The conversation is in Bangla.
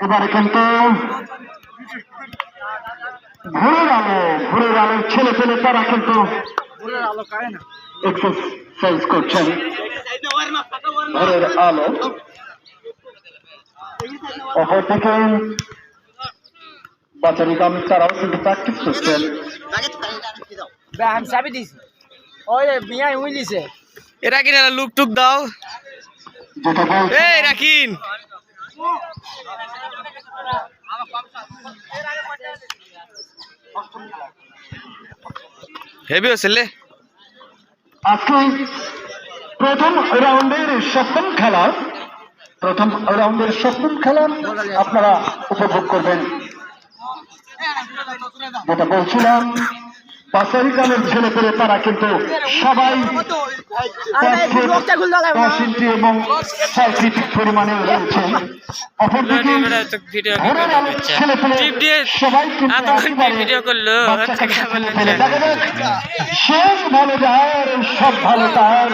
এবারে কিন্তু ভোরের আলোর ছেলে পেলে তারা কিন্তু এক্সারসাইজ করছেন। ভোরের আলো অপরদিকে বাচ্চারি গাম তারাও কিন্তু প্র্যাকটিস করছেন। এরা কিনা লুক টুক দাও যেটা বলছে এই রাখিন হেভি হচ্ছে আজকে প্রথম রাউন্ডের সপ্তম খেলা আপনারা উপভোগ করবেন। যেটা বলছিলাম বাসারি গ্রামের ছেলে পেলে তারা কিন্তু সবাই 10 ইঞ্চি এবং 6 ফিট পরিমাণে রয়েছে। অপরদিকে ছেলে পেলে সবাই কিন্তু ভিডিও করলো দেখা যাক শেষ ভালো যার সব ভালো তার।